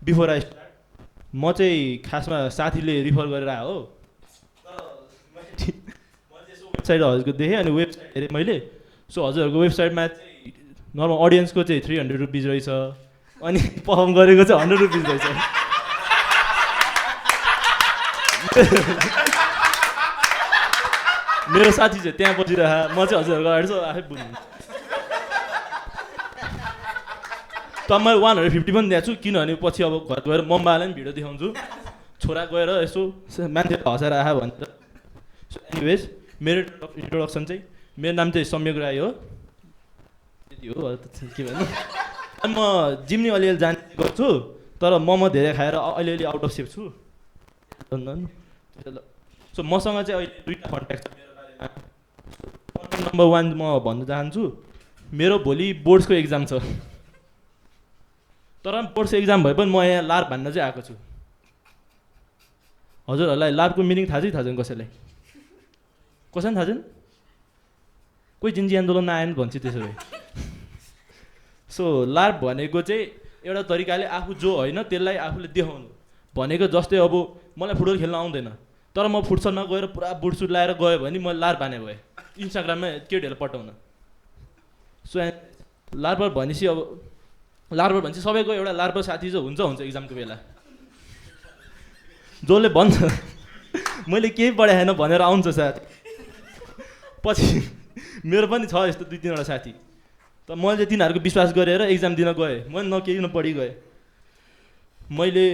before I म चाहिँ खासमा साथीले रिफर गरेर आयो हो वेबसाइट हजुरको देखेँ अनि वेबसाइट हेरेँ मैले सो हजुरहरूको वेबसाइटमा चाहिँ नर्मल अडियन्सको चाहिँ 300 रुपिज रहेछ अनि पर्फर्म गरेको चाहिँ 100 रुपिज रहेछ मेरो साथी चाहिँ त्यहाँ बसिरह म चाहिँ हजुरहरूको अगाडि चाहिँ आफै बुझ्नु त मैले 150 पनि दिएको छु किनभने पछि अब घर गएर मम्बालाई पनि भिडियो देखाउँछु छोरा गएर यसो मान्छेले हँसाएर आयो भनेर सो एनिवेज मेरो इन्ट्रोडक्सन चाहिँ मेरो नाम चाहिँ सम्यक राई हो त्यति हो के भन्नु अनि म जिम नि अलिअलि जाने गर्छु तर मोमो धेरै खाएर अलिअलि आउट अफ सेप छु सो मसँग चाहिँ अहिले दुईवटा कन्ट्याक्ट छ मेरो बारेमा कन्ट्याक्ट नम्बर 1 म भन्न चाहन्छु मेरो भोलि बोर्ड्सको एक्जाम छ तर बोर्ड्सको एक्जाम भए पनि म यहाँ लार्प भन्न चाहिँ आएको छु हजुरहरूलाई लार्पको मिनिङ थाहा छैन कसैलाई कसैलाई थाहा छैन कोही जिन्जी आन्दोलन आएन भन्छ त्यसो भए सो लार्प भनेको चाहिँ एउटा तरिकाले आफू जो होइन त्यसलाई आफूले देखाउनु भनेको जस्तै अब मलाई फुटबल खेल्न आउँदैन तर म फुटसलमा गएर पुरा बुटसुट लाएर गयो भने म लार्प हाने भएँ इन्स्टाग्राममा केटीहरूलाई पठाउन सो लार्पर भनेपछि अब लार्पर भनेपछि सबैको एउटा लार्पर साथी चाहिँ हुन्छ इक्जामको बेला जसले भन्छ मैले केही पढाएन भनेर आउँछ साथी पछि मेरो पनि छ यस्तो 2-3वटा साथी त मैले तिनीहरूको विश्वास गरेर एक्जाम दिन गएँ मैले केही नपढी गएँ मैले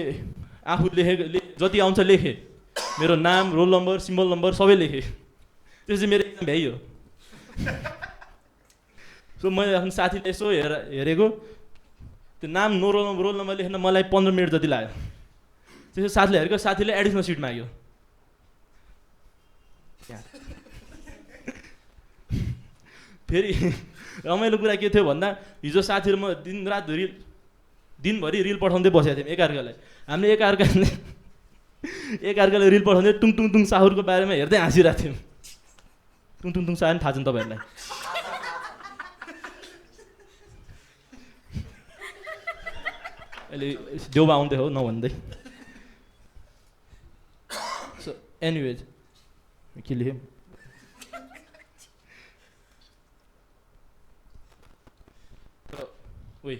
आफू लेखेको जति आउँछ लेखेँ मेरो नाम रोल नम्बर सिम्बल नम्बर सबै लेखेँ त्यो चाहिँ मेरो एक्जाम भ्याइयो सो मैले आफ्नो साथीले यसो हेरेको त्यो नाम रोल नम्बर लेख्न मलाई 15 मिनट जति लाग्यो त्यसो साथीले हेरेको साथीले एडिसनल सिट माग्यो फेरि रमाइलो कुरा के थियो भन्दा हिजो साथीहरू म दिनभरि रिल पठाउँदै बसेको थियौँ एकअर्कालाई हामीले एकअर्काले रिल पठाउँदै टुङ टुङ टुङ साहुरको बारेमा हेर्दै हाँसिरहेको थियौँ टुङ टुङ टुङ साहु नि थाहा छ नि तपाईँहरूलाई अहिले देउबा आउँदै हो नभन्दै सो एनिवेज के लेख्यौँ ओइ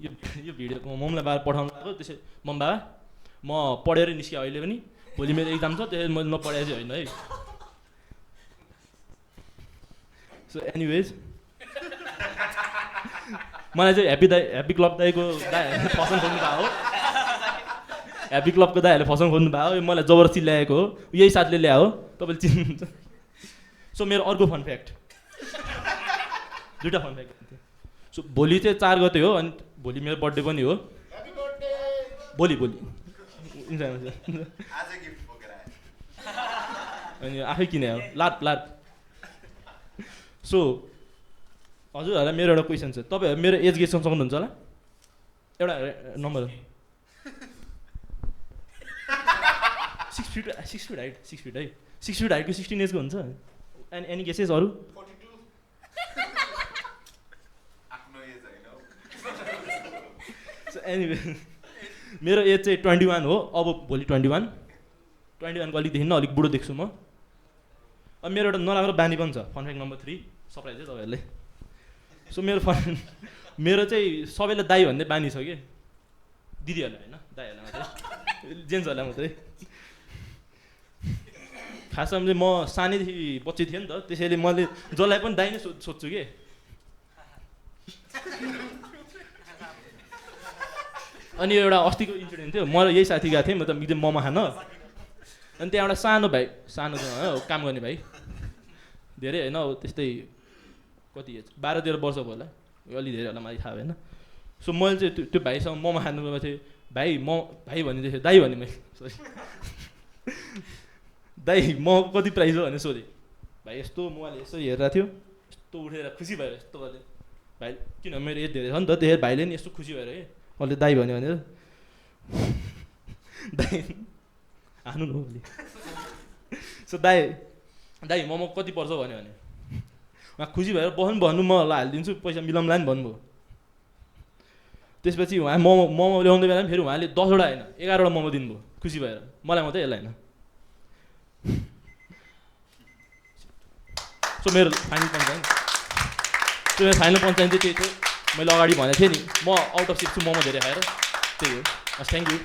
यो भिडियोको मम्मीलाई बाहिर पठाउनु लाग्यो त्यसै मम बाबा म पढेरै निस्केँ अहिले पनि भोलि मेरो एक्जाम छ त्यसै मैले नपढाए चाहिँ होइन है सो एनिवेज मलाई चाहिँ ह्याप्पी क्लब दाईको फसन खोज्नु भएको हो ह्याप्पी क्लबको दाईहरूले फसन खोज्नु भएको हो मलाई जबरजस्ती ल्याएको हो यही साथले ल्यायो तपाईँले चिन्नुहुन्छ सो मेरो अर्को फन फ्याक्ट दुईवटा फन फ्याक्ट सो भोलि चाहिँ 4 गते हो अनि भोलि मेरो बर्थडे पनि हो भोलि अनि आफै किने हो लाट सो हजुरहरूलाई मेरो एउटा क्वेसन छ तपाईँहरू मेरो एज गेस गर्न सक्नुहुन्छ होला एउटा नम्बर 6 फिट हाइट 6 फिट है 6 फिट हाइटको 16 एजको हुन्छ एन्ड एनी गेसेस अरू एनिवे मेरो एज चाहिँ 21 हो अब भोलि 21 को अलिक देखिन्न अलिक बुढो देख्छु म अब मेरो एउटा नराम्रो बानी पनि छ फन फ्याक्ट नम्बर 3 सरप्राइज है तपाईँहरूले सो मेरो चाहिँ सबैलाई दाई भन्ने बानी छ कि दिदीहरूलाई होइन दाईहरूलाई मात्रै जेन्ट्सहरूलाई मात्रै खासमा चाहिँ म सानैदेखि बच्ची थिएँ नि त त्यसैले मैले जसलाई पनि दाई नै सोध्छु कि अनि एउटा अस्तिको इन्सिडेन्ट थियो म यही साथी गएको थिएँ म त एकदम मोमो खान अनि त्यहाँ एउटा सानो भाइ सानो काम गर्ने भाइ धेरै होइन अब त्यस्तै कति एज 12-13 वर्षको होला अलि धेरै होला मलाई थाहा भएन सो मैले चाहिँ त्यो भाइसँग मोमो खानु गएको थिएँ भाइ भनिदिएको थिएँ दाई भने मैले सरी दाई म कति प्राइस हो भनेर सोधेँ भाइ यस्तो मोबाइल यसो हेरेर थियो यस्तो उठेर खुसी भएर यस्तो गरेँ भाइ किन मेरो एज धेरै छ नि त त्यही भाइले नि यस्तो खुसी भएर कि मैले दाई भन्यो भनेर दाई हान्नु न भोलि सो दाई मोमो कति पर्छ भन्यो भने उहाँ खुसी भएर भन्नु म ल हालिदिन्छु पैसा मिलाउँला नि भन्नुभयो त्यसपछि उहाँ मोमो ल्याउँदै बेला फेरि उहाँले 10वटा होइन 11वटा मोमो दिनुभयो खुसी भएर मलाई मात्रै यसलाई होइन सो मेरो फाइनल पञ्चायत चाहिँ त्यही थियो मैले अगाडि भनेको थिएँ नि म आउट अफ 6 छु मोमो धेरै खाएर त्यही हो थ्याङ्क यू